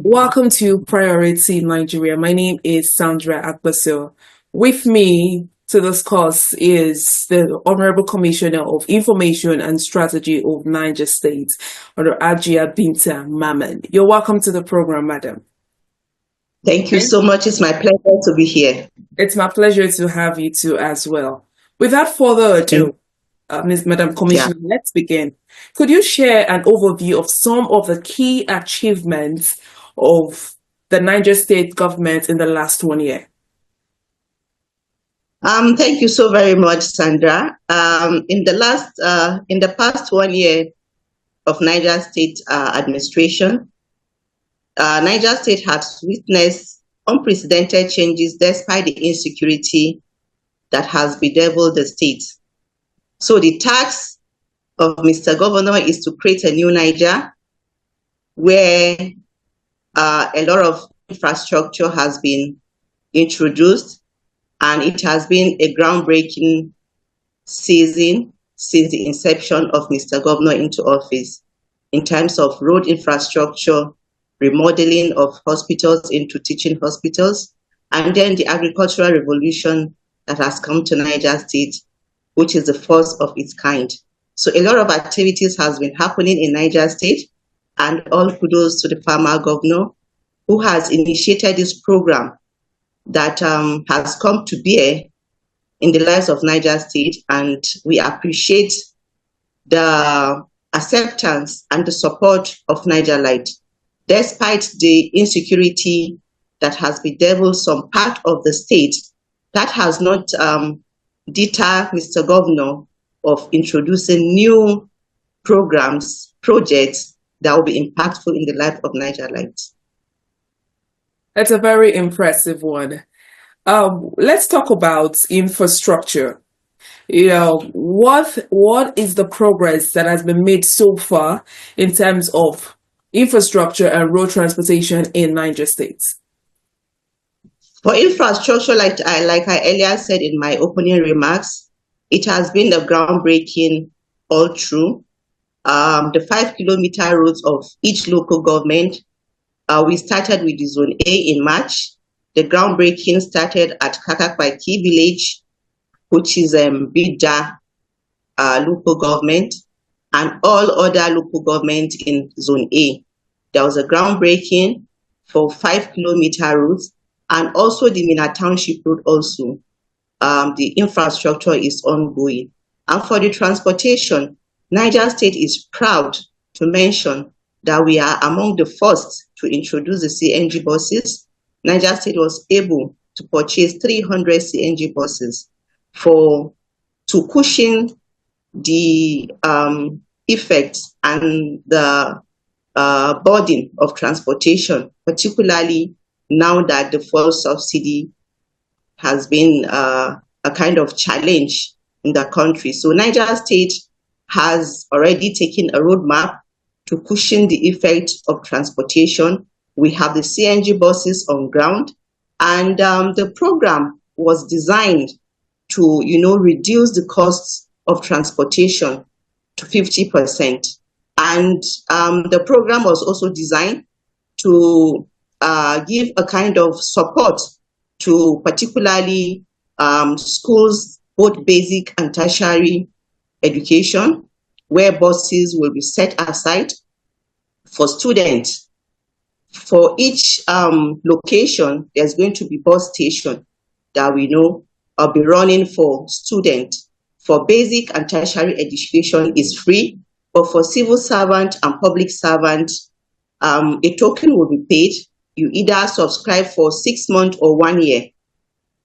Welcome to Priority Nigeria. My name is Sandra Akbasil. With me to discuss is the Honorable Commissioner of Information and Strategy of Niger State, Honorable Ajia Binta Mamman. You're welcome to the program, madam. Thank you so much. It's my pleasure to be here. It's my pleasure to have you too as well. Without further ado, Madam Commissioner, let's begin. Could you share an overview of some of the key achievements of the Niger State government in the last 1 year? Thank you so very much, Sandra. In the past 1 year of Niger State administration, Niger State has witnessed unprecedented changes despite the insecurity that has bedeviled the state. So the task of Mr. Governor is to create a new Niger where a lot of infrastructure has been introduced, and it has been a groundbreaking season since the inception of Mr. Governor into office in terms of road infrastructure, remodeling of hospitals into teaching hospitals, and then the agricultural revolution that has come to Niger State, which is the first of its kind. So a lot of activities has been happening in Niger State, and all kudos to the former governor who has initiated this program that has come to bear in the lives of Niger State, and we appreciate the acceptance and the support of Nigerite. Despite the insecurity that has bedeviled some part of the state, that has not deterred Mr. Governor of introducing new projects that will be impactful in the life of Nigerites. That's a very impressive one. Let's talk about infrastructure. What is the progress that has been made so far in terms of infrastructure and road transportation in Niger State? For infrastructure, like I earlier said in my opening remarks, it has been a groundbreaking all through. The 5-kilometer roads of each local government. We started with the Zone A in March. The groundbreaking started at Kakakwaiki village, which is Bida local government, and all other local governments in Zone A. There was a groundbreaking for 5-kilometer routes, and also the Mina Township road also. The infrastructure is ongoing. And for the transportation, Niger State is proud to mention that we are among the first to introduce the CNG buses. Niger State was able to purchase 300 CNG buses to cushion the effects and the burden of transportation, particularly now that the fuel subsidy has been a kind of challenge in the country. So Niger State has already taken a roadmap to cushion the effect of transportation. We have the CNG buses on ground, and the program was designed to, reduce the costs of transportation to 50%. And the program was also designed to give a kind of support to particularly schools, both basic and tertiary education, where buses will be set aside for students. For each location, there's going to be bus station that we know will be running for students. For basic and tertiary education is free, but for civil servant and public servant, a token will be paid. You either subscribe for 6 months or 1 year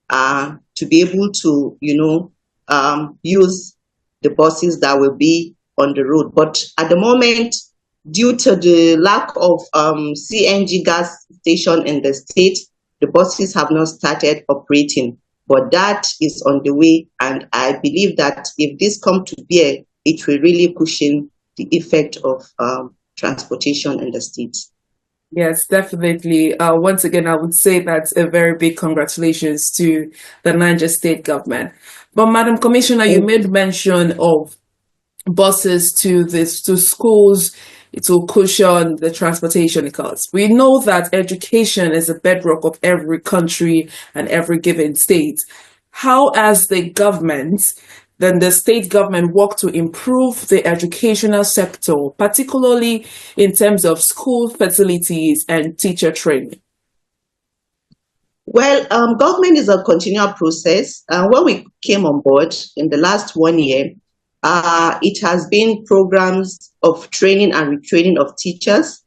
to be able to, use the buses that will be on the road. But at the moment, due to the lack of CNG gas station in the state, the buses have not started operating. But that is on the way, and I believe that if this comes to bear, it will really cushion the effect of transportation in the states. Yes, definitely. Once again, I would say that's a very big congratulations to the Niger state government. But Madam Commissioner, you made mention of buses to schools to cushion the transportation costs. We know that education is a bedrock of every country and every given state. How has the state government work to improve the educational sector, particularly in terms of school facilities and teacher training? Well, government is a continual process. When we came on board in the last 1 year, it has been programs of training and retraining of teachers.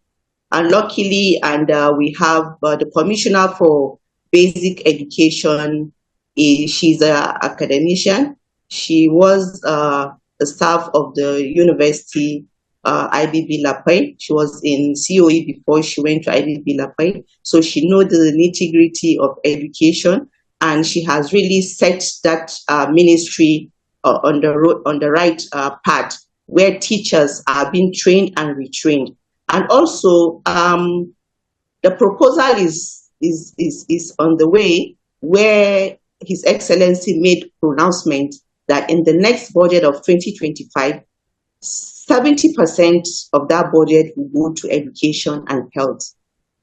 And luckily, we have the Commissioner for Basic Education. She's an academician. She was the staff of the university, IBB Lapai. She was in COE before she went to IBB Lapai. So she knows the nitty-gritty of education, and she has really set that ministry on the right path, where teachers are being trained and retrained. And also, the proposal is on the way, where His Excellency made pronouncement that in the next budget of 2025, 70% of that budget will go to education and health,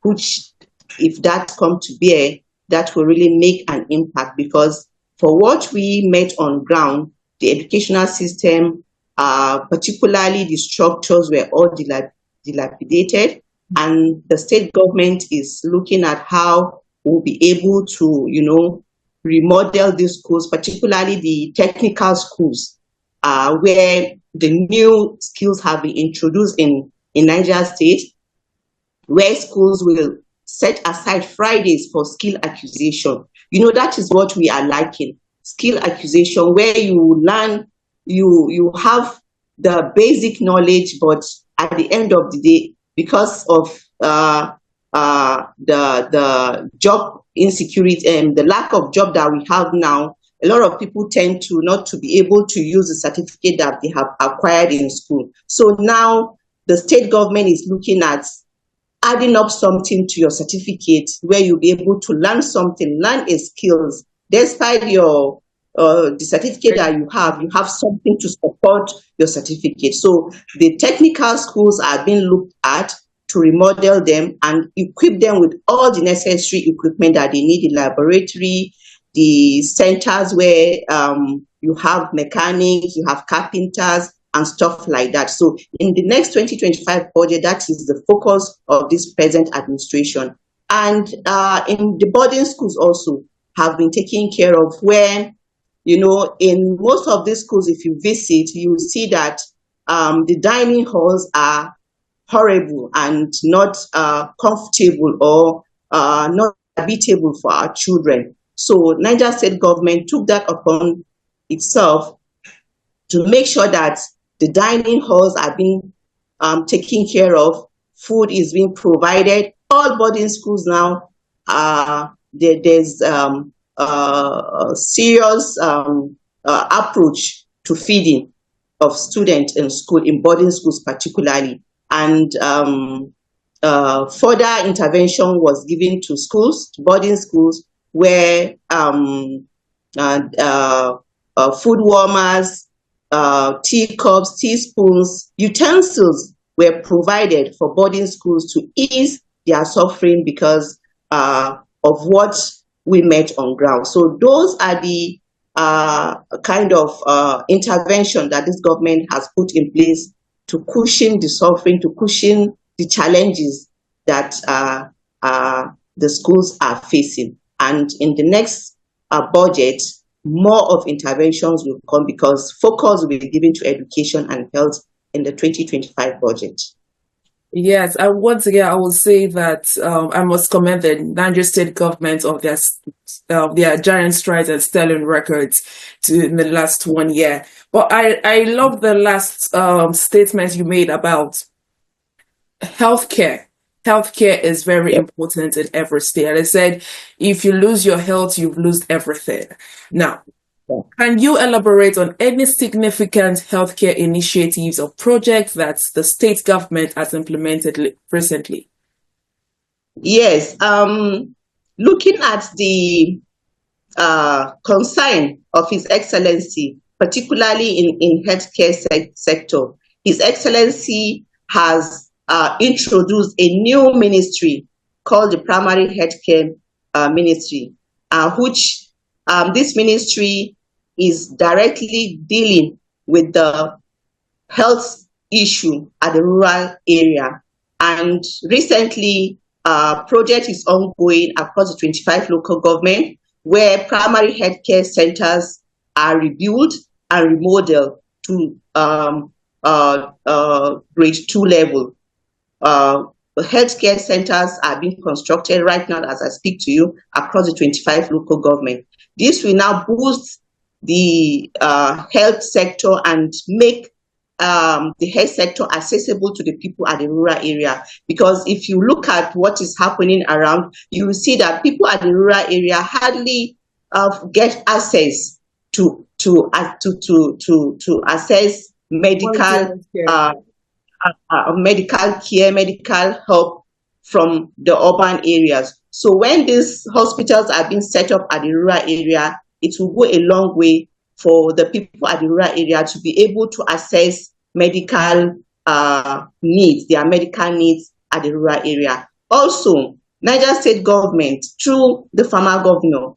which, if that comes to bear, that will really make an impact, because for what we met on ground, the educational system, particularly the structures, were all dilapidated, and the state government is looking at how we'll be able to, remodel these schools, particularly the technical schools, where the new skills have been introduced in Niger State, where schools will set aside Fridays for skill acquisition. That is what we are lacking. Skill acquisition, where you learn, you have the basic knowledge, but at the end of the day, because of the job insecurity and the lack of job that we have now, a lot of people tend to not to be able to use the certificate that they have acquired in school. So now the state government is looking at adding up something to your certificate, where you'll be able to learn something, learn a skills. Despite your the certificate that you have something to support your certificate. So the technical schools are being looked at to remodel them and equip them with all the necessary equipment that they need, the laboratory, the centers where you have mechanics, you have carpenters and stuff like that. So in the next 2025 budget, that is the focus of this present administration. And in the boarding schools also have been taken care of, where, in most of these schools, if you visit, you will see that the dining halls are horrible and not comfortable or not habitable for our children. So Niger State government took that upon itself to make sure that the dining halls are being taken care of, food is being provided. All boarding schools now, there's a serious approach to feeding of students in school, in boarding schools particularly. And further intervention was given to schools, to boarding schools, where food warmers, teacups, teaspoons, utensils were provided for boarding schools to ease their suffering because of what we met on ground. So those are the kind of intervention that this government has put in place to cushion the suffering, to cushion the challenges that the schools are facing. And in the next budget, more of interventions will come, because focus will be given to education and health in the 2025 budget. Yes, and once again, I will say that I must commend the Niger State government of their giant strides and sterling records in the last 1 year. But I love the last statement you made about healthcare. Healthcare is very Yeah. important in every state. And I said, if you lose your health, you've lost everything. Now, Yeah. can you elaborate on any significant healthcare initiatives or projects that the state government has implemented recently? Yes. Looking at the concern of His Excellency, particularly in healthcare sector, His Excellency has introduced a new ministry called the Primary Healthcare Ministry, which this ministry is directly dealing with the health issue at the rural area. And recently, project is ongoing across the 25 local government where primary healthcare centers are rebuilt and remodeled to grade 2 level. Healthcare centers are being constructed right now as I speak to you across the 25 local government. This will now boost the health sector and make the health sector accessible to the people at the rural area. Because if you look at what is happening around, you will see that people at the rural area hardly get access to access medical medical care, medical help from the urban areas. So when these hospitals are being set up at the rural area, it will go a long way for the people at the rural area to be able to access medical needs, their medical needs at the rural area. Also, Niger State government, through the former governor,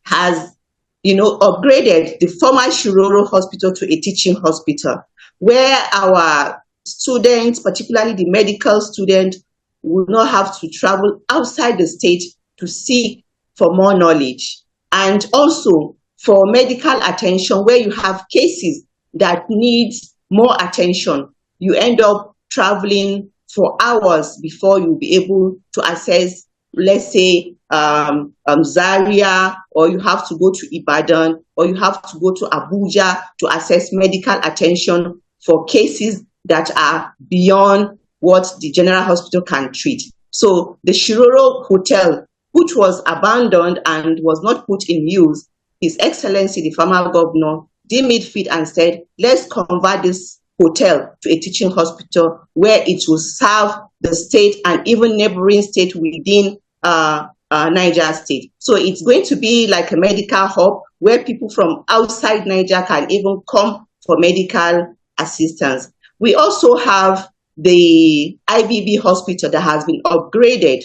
has upgraded the former Shiroro Hospital to a teaching hospital, where our students, particularly the medical students, will not have to travel outside the state to seek for more knowledge. And also for medical attention, where you have cases that need more attention, you end up traveling for hours before you'll be able to access, let's say, Zaria, or you have to go to Ibadan, or you have to go to Abuja to access medical attention for cases that are beyond what the general hospital can treat. So the Shiroro Hotel, which was abandoned and was not put in use, His Excellency, the former governor, deemed fit and said, let's convert this hotel to a teaching hospital where it will serve the state and even neighboring state within Niger State. So it's going to be like a medical hub where people from outside Niger can even come for medical assistance. We also have the IBB hospital that has been upgraded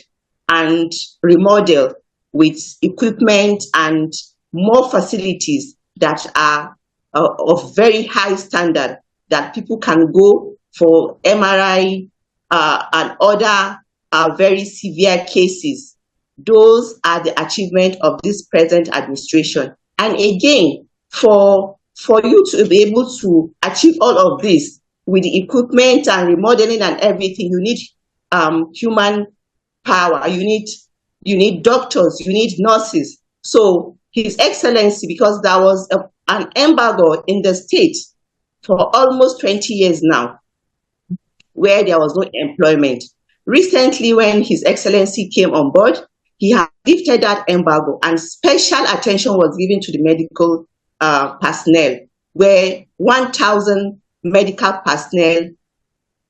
and remodeled with equipment and more facilities that are of very high standard, that people can go for MRI and other very severe cases. Those are the achievement of this present administration. And again, for you to be able to achieve all of this with the equipment and remodeling and everything, you need human power. You need doctors. You need nurses. So His Excellency, because there was an embargo in the state for almost 20 years now, where there was no employment. Recently, when His Excellency came on board, he had lifted that embargo, and special attention was given to the medical personnel, where 1,000 medical personnel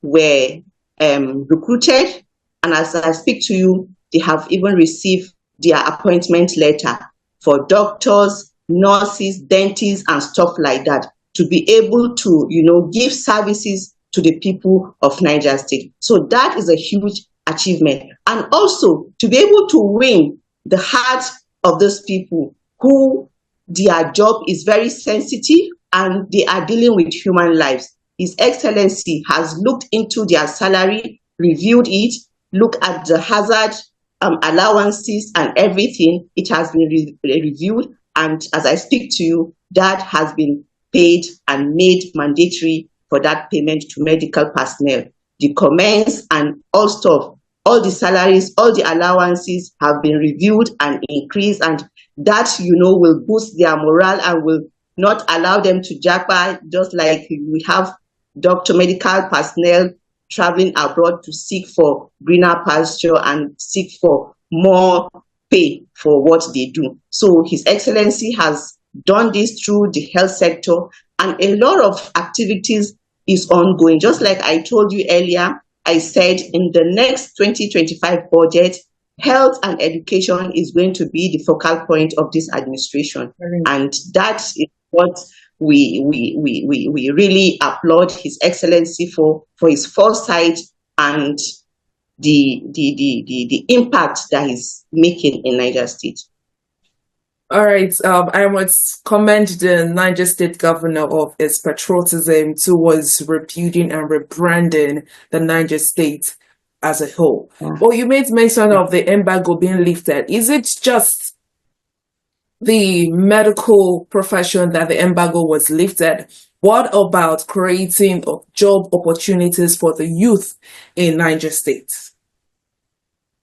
were recruited. And as I speak to you, they have even received their appointment letter for doctors, nurses, dentists, and stuff like that, to be able to, give services to the people of Niger State. So that is a huge achievement. And also to be able to win the heart of those people who their job is very sensitive and they are dealing with human lives. His Excellency has looked into their salary, reviewed it, looked at the hazard allowances and everything. It has been reviewed. And as I speak to you, that has been paid and made mandatory for that payment to medical personnel. The comments and all stuff, all the salaries, all the allowances have been reviewed and increased, and that, will boost their morale and will not allow them to japa, just like we have medical personnel traveling abroad to seek for greener pasture and seek for more pay for what they do. So His Excellency has done this through the health sector, and a lot of activities is ongoing. Just like I told you earlier, I said in the next 2025 budget, health and education is going to be the focal point of this administration. And that is what we really applaud His Excellency for his foresight and the impact that he's making in Niger State. All right. I must commend the Niger State governor of his patriotism towards rebuilding and rebranding the Niger State as a whole. Well, you made mention of the embargo being lifted. Is it just the medical profession that the embargo was lifted? What about creating job opportunities for the youth in Niger State?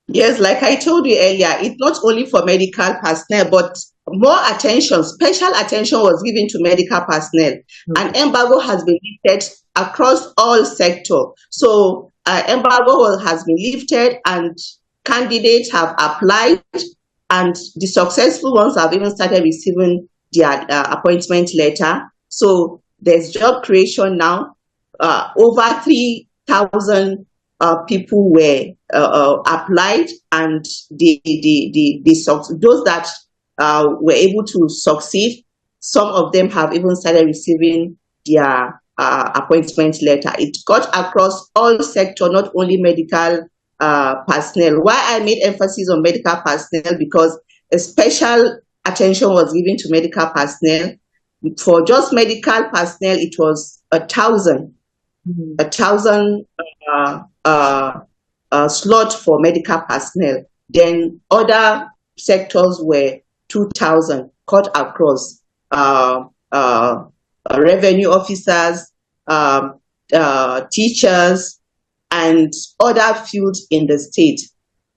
Yes, like I told you earlier, it's not only for medical personnel, but more attention, special attention was given to medical personnel. And embargo has been lifted across all sectors. So embargo has been lifted and candidates have applied, and the successful ones have even started receiving their appointment letter. So there's job creation now. Over 3,000 people were applied, and those that were able to succeed, some of them have even started receiving their appointment letter. It got across all sectors, not only medical personnel. Why I made emphasis on medical personnel, because a special attention was given to medical personnel. For just medical personnel, it was 1,000 slot for medical personnel. Then other sectors were 2,000 cut across. Revenue officers, teachers, and other fields in the state.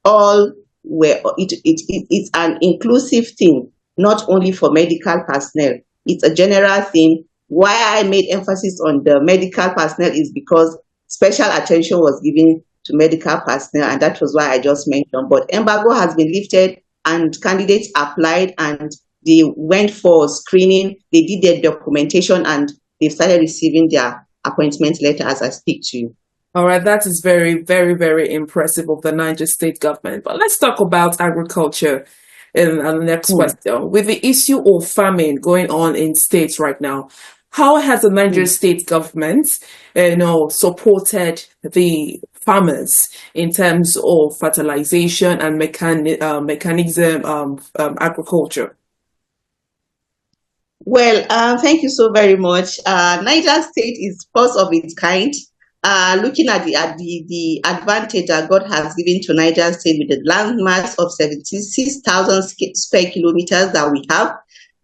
All were. It's an inclusive thing, not only for medical personnel. It's a general thing. Why I made emphasis on the medical personnel is because special attention was given to medical personnel, and that was why I just mentioned. But embargo has been lifted, and candidates applied, and they went for screening, they did their documentation, and they started receiving their appointment letter as I speak to you. All right, that is very, very, very impressive of the Niger State government. But let's talk about agriculture in the next question. With the issue of famine going on in states right now, how has the Niger State government, supported the farmers in terms of fertilization and mechanism agriculture? Well, thank you so very much. Niger State is first of its kind. Looking at the advantage that God has given to Niger State with the landmass of 76,000 square kilometers that we have,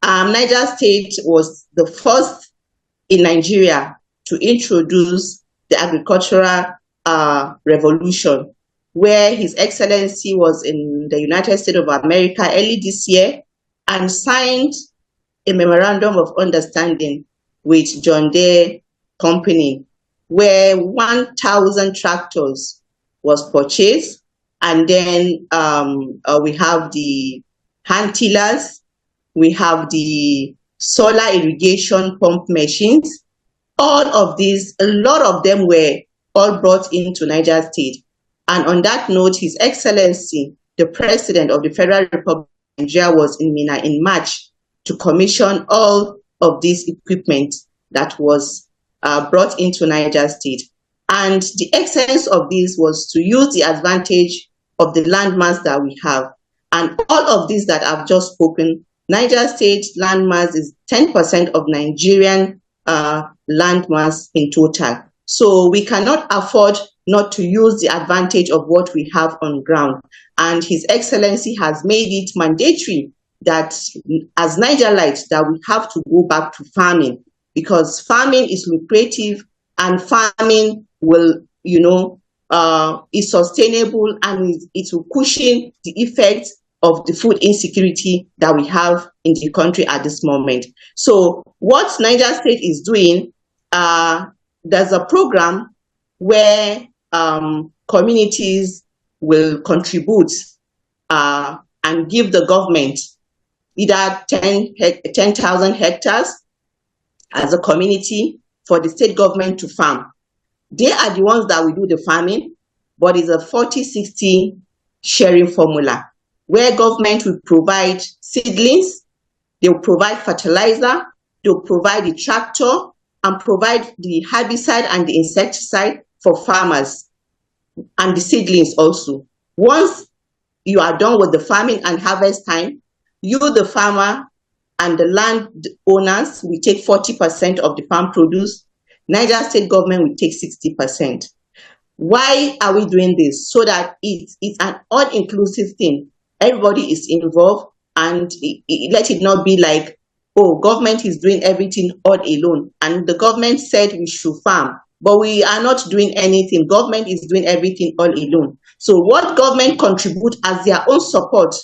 Niger State was the first in Nigeria to introduce the agricultural revolution, where His Excellency was in the United States of America early this year and signed a memorandum of understanding with John Deere Company, where 1,000 tractors was purchased, and then we have the hand tillers, we have the solar irrigation pump machines. All of these, a lot of them were all brought into Niger State. And on that note, His Excellency, the President of the Federal Republic of Nigeria, was in Minna in March to commission all of this equipment that was brought into Niger State. And the essence of this was to use the advantage of the landmass that we have. And all of this that I've just spoken, Niger State landmass is 10% of Nigerian landmass in total. So we cannot afford not to use the advantage of what we have on ground. And His Excellency has made it mandatory that as Nigerites that we have to go back to farming, because farming is lucrative, and farming will, is sustainable, and it will cushion the effects of the food insecurity that we have in the country at this moment. So what Niger State is doing, there's a program where communities will contribute and give the government either 10,000 hectares as a community for the state government to farm. They are the ones that will do the farming, but it's a 40-60 sharing formula where government will provide seedlings, they will provide fertilizer, they will provide the tractor, and provide the herbicide and the insecticide for farmers, and the seedlings also. Once you are done with the farming and harvest time, you, the farmer, and the land owners will take 40% of the farm produce. Niger State government will take 60%. Why are we doing this? So that it's an all-inclusive thing. Everybody is involved, and let it not be like, oh, government is doing everything all alone. And the government said we should farm, but we are not doing anything. Government is doing everything all alone. So what government contribute as their own support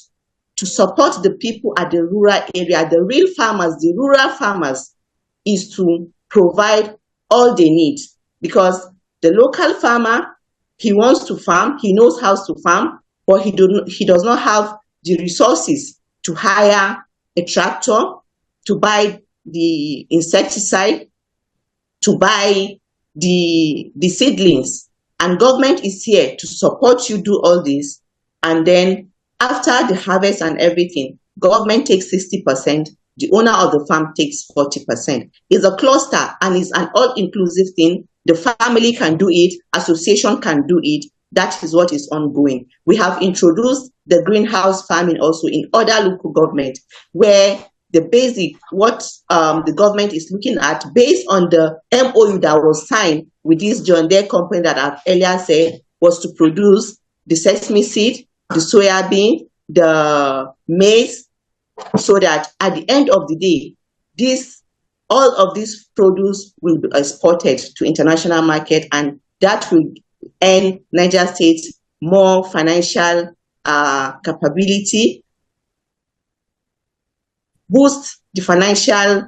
to support the people at the rural area, the real farmers, the rural farmers, is to provide all they need. Because the local farmer, he wants to farm, he knows how to farm, but he does not have the resources to hire a tractor, to buy the insecticide, to buy the seedlings. And government is here to support you do all this. And then after the harvest and everything, government takes 60%, the owner of the farm takes 40%. It's a cluster and it's an all-inclusive thing. The family can do it, association can do it. That is what is ongoing. We have introduced the greenhouse farming also in other local government, where the basic, what the government is looking at, based on the MOU that was signed with this John Deere company that I've earlier said, was to produce the sesame seed, the soybean, the maize, so that at the end of the day, all of this produce will be exported to international market, and that will earn Niger State more financial capability, boost the financial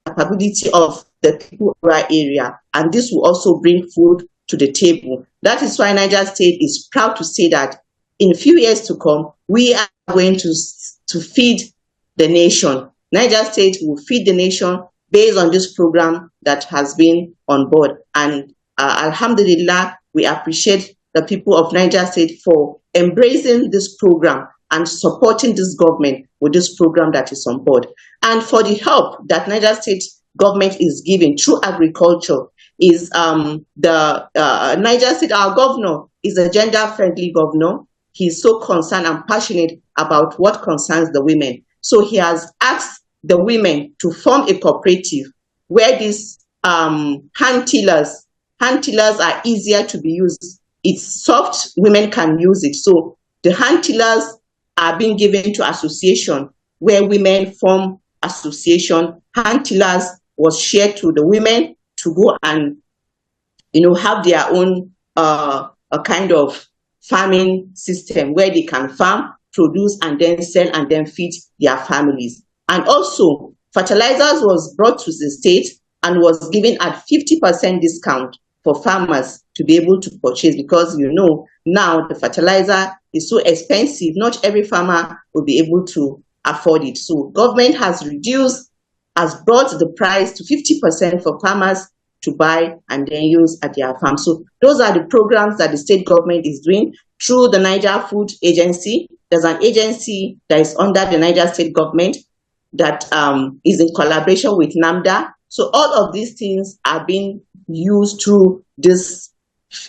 capability of the people in our area, and this will also bring food to the table. That is why Niger State is proud to say that in a few years to come, we are going to feed the nation. Niger State will feed the nation based on this program that has been on board. And Alhamdulillah, we appreciate the people of Niger State for embracing this program and supporting this government with this program that is on board. And for the help that Niger State government is giving through agriculture, is the Niger State, our governor, is a gender-friendly governor. He's so concerned and passionate about what concerns the women. So he has asked the women to form a cooperative where these hand tillers are easier to be used. It's soft, women can use it. So the hand tillers are being given to association where women form association. Hand tillers was shared to the women to go and have their own a kind of farming system where they can farm, produce, and then sell and then feed their families. And also, fertilizers was brought to the state and was given at 50% discount for farmers to be able to purchase, because now the fertilizer is so expensive, not every farmer will be able to afford it. So government has brought the price to 50% for farmers to buy and then use at their farm. So those are the programs that the state government is doing through the Niger Food Agency. There's an agency that is under the Niger State government that is in collaboration with NAMDA. So all of these things are being used through these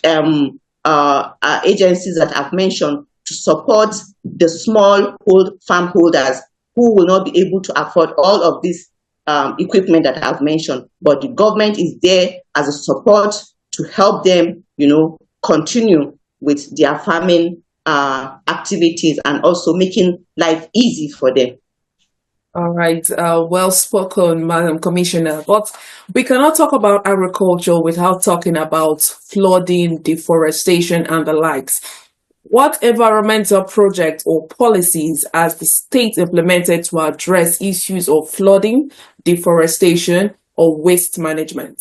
agencies that I've mentioned to support the small farm holders who will not be able to afford all of this equipment that I've mentioned. But the government is there as a support to help them, continue with their farming activities and also making life easy for them. All right, well spoken, Madam Commissioner. But we cannot talk about agriculture without talking about flooding, deforestation, and the likes. What environmental projects or policies has the state implemented to address issues of flooding, deforestation, or waste management?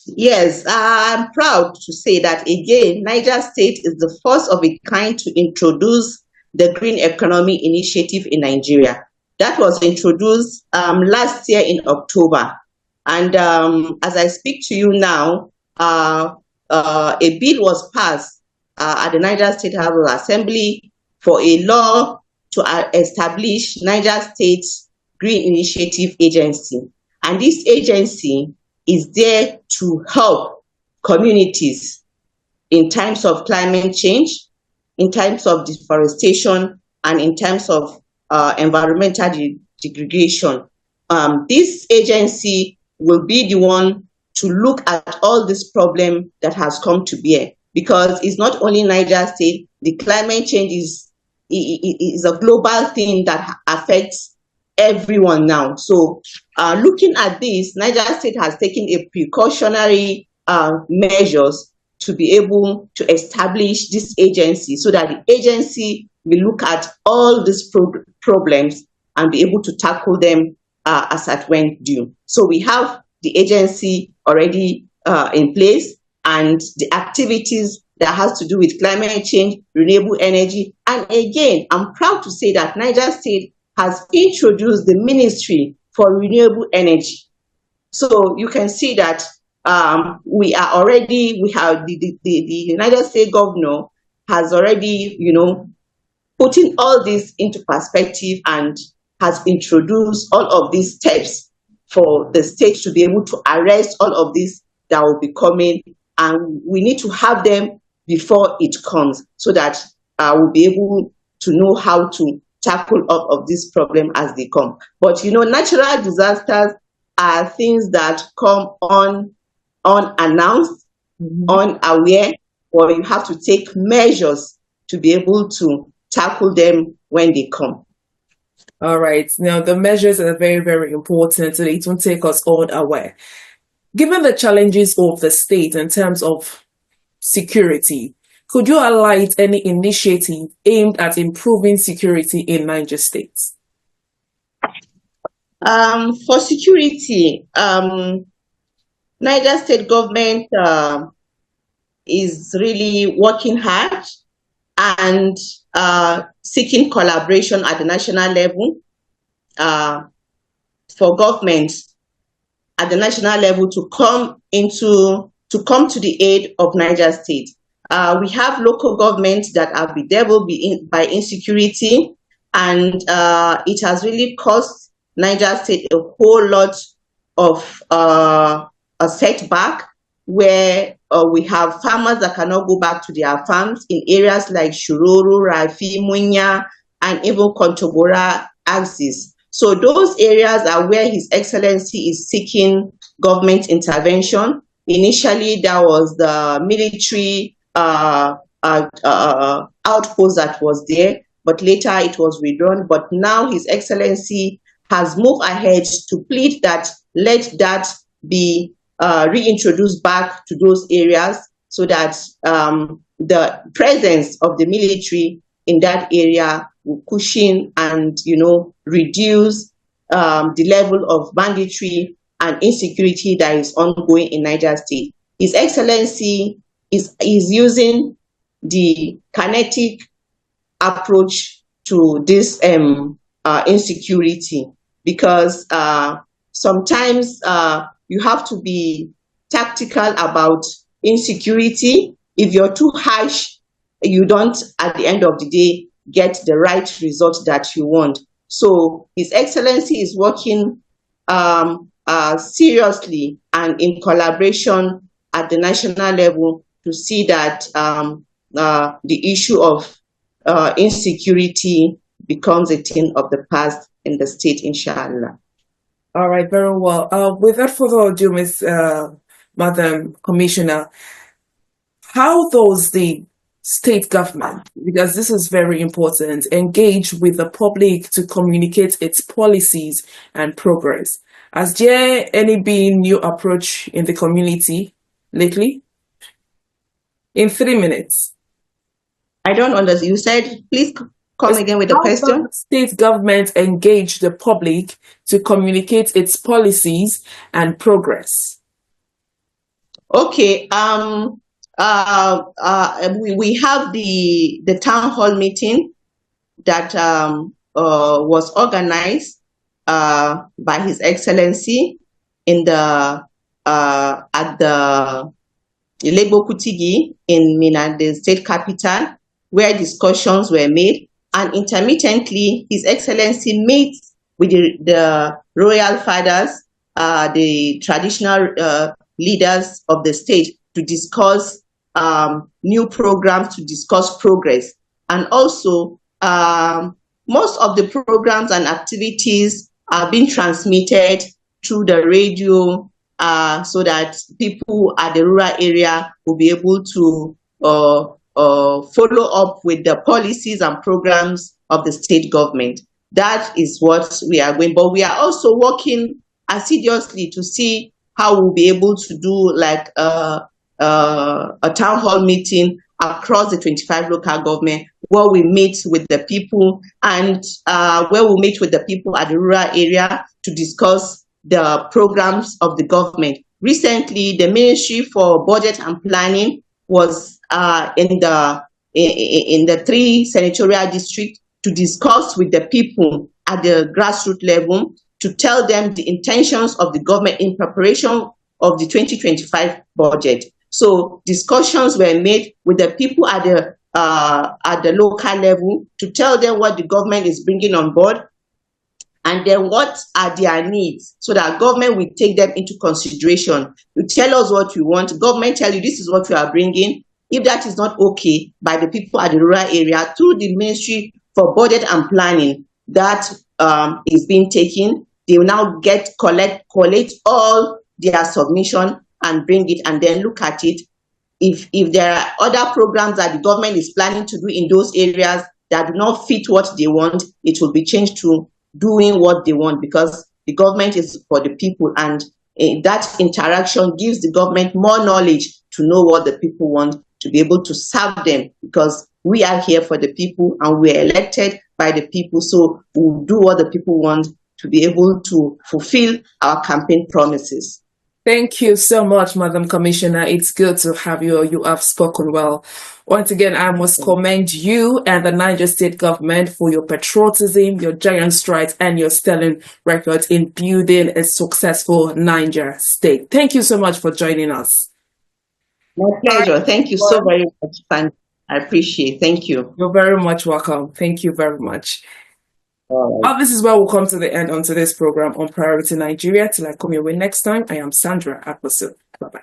Yes, I'm proud to say that again, Niger State is the first of a kind to introduce the Green Economy Initiative in Nigeria. That was introduced last year in October. And as I speak to you now, a bill was passed at the Niger State House of Assembly for a law to establish Niger State Green Initiative Agency. And this agency is there to help communities in times of climate change, in times of deforestation, and in terms of environmental degradation. This agency will be the one to look at all this problem that has come to bear, because it's not only Niger State. The climate change is a global thing that affects everyone now. So looking at this, Niger State has taken a precautionary measures to be able to establish this agency, so that the agency will look at all these problems and be able to tackle them as at when due. So we have the agency already in place, and the activities that has to do with climate change, renewable energy. And again, I'm proud to say that Niger State has introduced the Ministry for Renewable Energy. So you can see that we have the United States governor has already, putting all this into perspective and has introduced all of these steps for the state to be able to arrest all of this that will be coming. And we need to have them before it comes, so that we'll be able to know how to tackle all of this problem as they come. But natural disasters are things that come unannounced, unaware, or you have to take measures to be able to tackle them when they come. All right. Now, the measures are very, very important so they don't take us all away. Given the challenges of the state in terms of security, could you highlight any initiative aimed at improving security in Niger State? For security, Niger State government is really working hard and seeking collaboration at the national level for government at the national level to come to the aid of Niger State. We have local governments that have been devoured by insecurity, and it has really cost Niger State a whole lot of a setback, where we have farmers that cannot go back to their farms in areas like Shiroro, Rafi, Munya, and even Kontogora axis. So those areas are where His Excellency is seeking government intervention. Initially, there was the military outpost that was there, but later it was withdrawn. But now His Excellency has moved ahead to plead that let that be reintroduced back to those areas, so that the presence of the military in that area will cushion and reduce the level of banditry and insecurity that is ongoing in Niger State. His Excellency is using the kinetic approach to this insecurity, because sometimes you have to be tactical about insecurity. If you're too harsh, you don't, at the end of the day, get the right result that you want. So His Excellency is working seriously and in collaboration at the national level to see that the issue of insecurity becomes a thing of the past in the state, inshallah. All right, very well. Without further ado, Madam Commissioner, how does the state government, because this is very important, engage with the public to communicate its policies and progress. Has there any been new approach in the community lately? In 3 minutes. I don't understand. You said, please come again with the How does question. the state government engage the public to communicate its policies and progress? Okay. We have the town hall meeting that was organized by His Excellency in the at the Lagos Kutigi in Minna, the state capital, where discussions were made, and intermittently His Excellency meets with the royal fathers, the traditional leaders of the state, to discuss new programs, to discuss progress. And also, most of the programs and activities are being transmitted through the radio, so that people at the rural area will be able to follow up with the policies and programs of the state government. That is what we are going. But we are also working assiduously to see how we'll be able to do like a town hall meeting across the 25 local government, where we meet with the people, and where we meet with the people at the rural area to discuss the programs of the government. Recently, the Ministry for Budget and Planning was in the 3 senatorial districts to discuss with the people at the grassroots level, to tell them the intentions of the government in preparation of the 2025 budget. So discussions were made with the people at the local level to tell them what the government is bringing on board, and then what are their needs, so that government will take them into consideration. You tell us what you want, government tell you this is what you are bringing. If that is not okay by the people at the rural area, through the Ministry for Budget and Planning, that is being taken. They will now collect all their submission and bring it, and then look at it. If there are other programs that the government is planning to do in those areas that do not fit what they want, it will be changed to doing what they want, because the government is for the people, and that interaction gives the government more knowledge to know what the people want, to be able to serve them, because we are here for the people and we are elected by the people. So we'll do what the people want to be able to fulfill our campaign promises. Thank you so much, Madam Commissioner. It's good to have you. You have spoken well. Once again, I must commend you and the Niger State government for your patriotism, your giant strides, and your sterling record in building a successful Niger State. Thank you so much for joining us. My pleasure. Thank you so very much. I appreciate it. Thank you. You're very much welcome. Thank you very much. This is where we'll come to the end on today's program on Priority Nigeria. Till I come your way next time, I am Sandra Akwasu. Bye-bye.